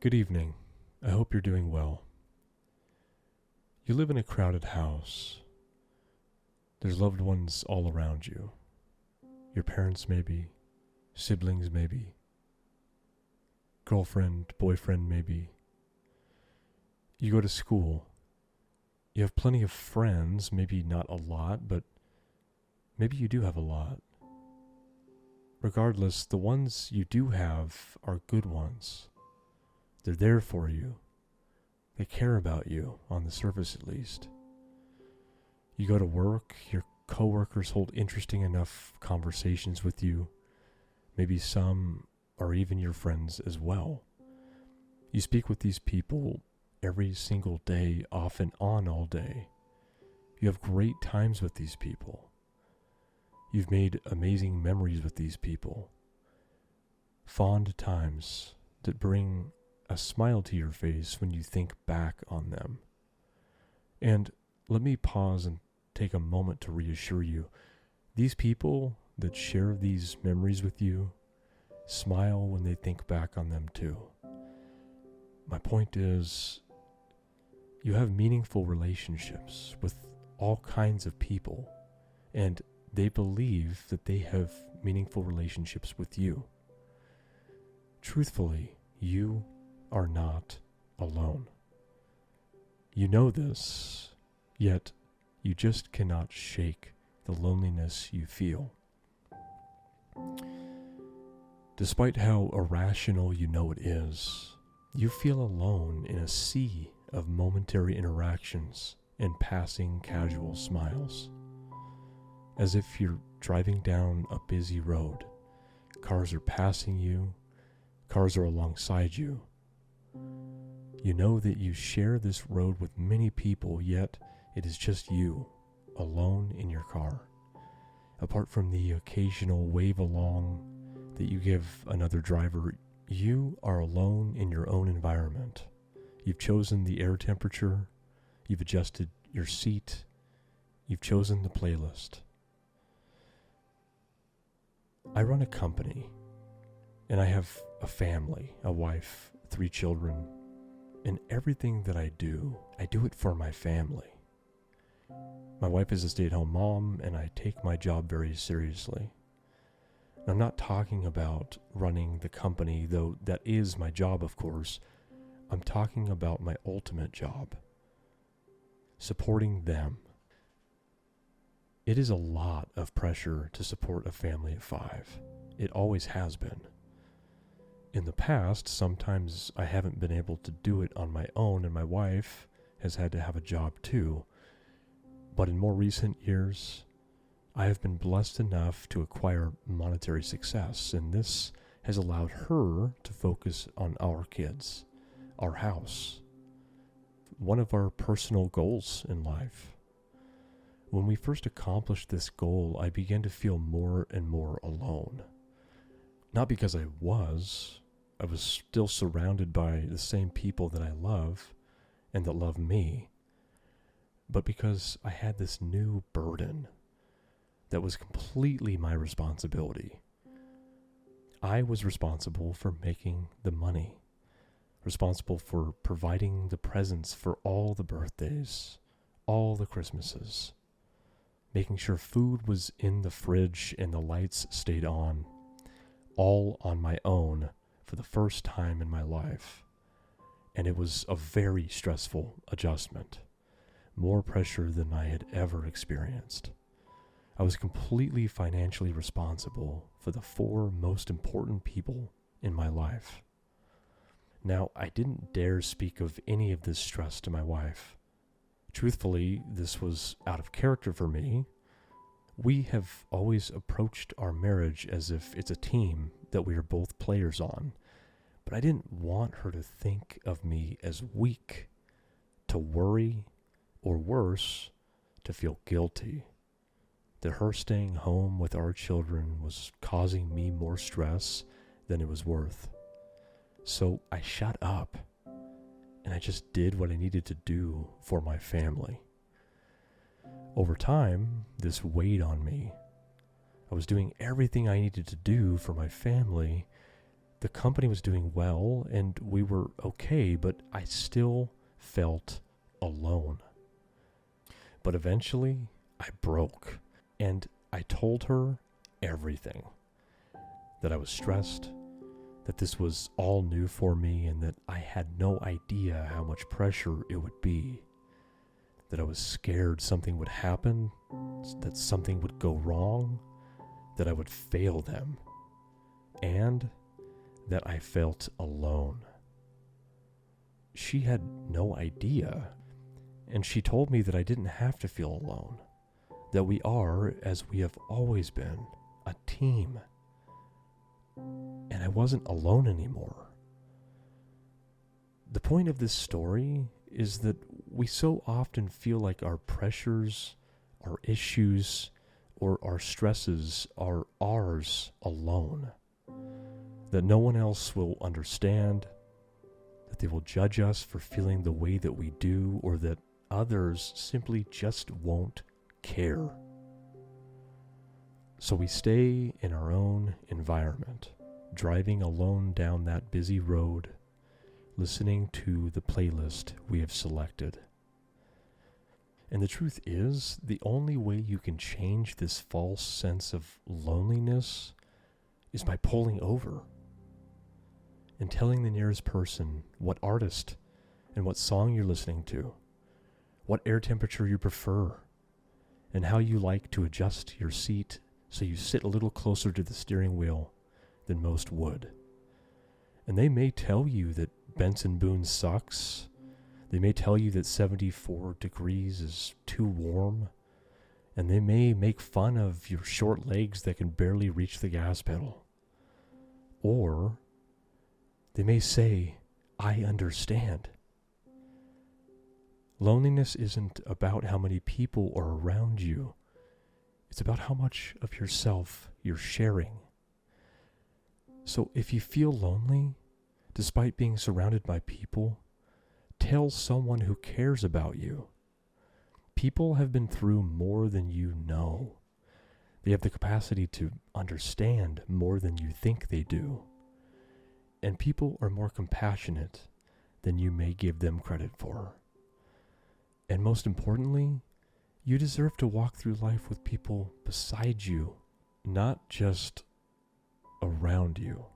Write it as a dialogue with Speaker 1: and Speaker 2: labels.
Speaker 1: Good evening. I hope you're doing well. You live in a crowded house. There's loved ones all around you. Your parents maybe, siblings maybe, girlfriend, boyfriend maybe. You go to school. You have plenty of friends, maybe not a lot, but maybe you do have a lot. Regardless, the ones you do have are good ones. They're there for you. They care about you, on the surface at least. You go to work, your coworkers hold interesting enough conversations with you. Maybe some are even your friends as well. You speak with these people every single day, off and on all day. You have great times with these people. You've made amazing memories with these people. Fond times that bring a smile to your face when you think back on them. And let me pause and take a moment to reassure you. These people that share these memories with you smile when they think back on them too. My point is, you have meaningful relationships with all kinds of people, and they believe that they have meaningful relationships with you. Truthfully, you are not alone. You know this, yet you just cannot shake the loneliness you feel. Despite how irrational you know it is, you feel alone in a sea of momentary interactions and passing casual smiles. As if you're driving down a busy road. Cars are passing you, cars are alongside you. You know that you share this road with many people, yet it is just you, alone in your car. Apart from the occasional wave along that you give another driver, you are alone in your own environment. You've chosen the air temperature, you've adjusted your seat, you've chosen the playlist. I run a company, and I have a family, a wife, 3 children, and everything that I do it for my family. My wife is a stay-at-home mom, and I take my job very seriously. And I'm not talking about running the company, though that is my job, of course. I'm talking about my ultimate job, supporting them. It is a lot of pressure to support a family of 5. It always has been. In the past, sometimes I haven't been able to do it on my own, and my wife has had to have a job too. But in more recent years, I have been blessed enough to acquire monetary success, and this has allowed her to focus on our kids, our house, one of our personal goals in life. When we first accomplished this goal, I began to feel more and more alone. Not because I was still surrounded by the same people that I love and that love me, but because I had this new burden that was completely my responsibility. I was responsible for making the money, responsible for providing the presents for all the birthdays, all the Christmases, making sure food was in the fridge and the lights stayed on, all on my own for the first time in my life. And it was a very stressful adjustment, more pressure than I had ever experienced. I was completely financially responsible for the 4 most important people in my life. Now, I didn't dare speak of any of this stress to my wife. Truthfully, this was out of character for me. We have always approached our marriage as if it's a team that we are both players on, but I didn't want her to think of me as weak, to worry, or worse, to feel guilty. That her staying home with our children was causing me more stress than it was worth. So I shut up, and I just did what I needed to do for my family. Over time, this weighed on me. I was doing everything I needed to do for my family, The company was doing well and we were okay, but I still felt alone. But eventually, I broke and I told her everything. That I was stressed, that this was all new for me, and that I had no idea how much pressure it would be. That I was scared something would happen, that something would go wrong, that I would fail them, and that I felt alone. She had no idea, and she told me that I didn't have to feel alone, that we are, as we have always been, a team. And I wasn't alone anymore. The point of this story is that we so often feel like our pressures, our issues, or our stresses are ours alone. That no one else will understand, that they will judge us for feeling the way that we do, or that others simply just won't care. So we stay in our own environment, driving alone down that busy road, listening to the playlist we have selected. And the truth is, the only way you can change this false sense of loneliness is by pulling over and telling the nearest person what artist and what song you're listening to, what air temperature you prefer, and how you like to adjust your seat so you sit a little closer to the steering wheel than most would. And they may tell you that Benson Boone sucks. They may tell you that 74 degrees is too warm. And they may make fun of your short legs that can barely reach the gas pedal. Or they may say, I understand. Loneliness isn't about how many people are around you. It's about how much of yourself you're sharing. So if you feel lonely, despite being surrounded by people, tell someone who cares about you. People have been through more than you know. They have the capacity to understand more than you think they do. And people are more compassionate than you may give them credit for. And most importantly, you deserve to walk through life with people beside you, not just around you.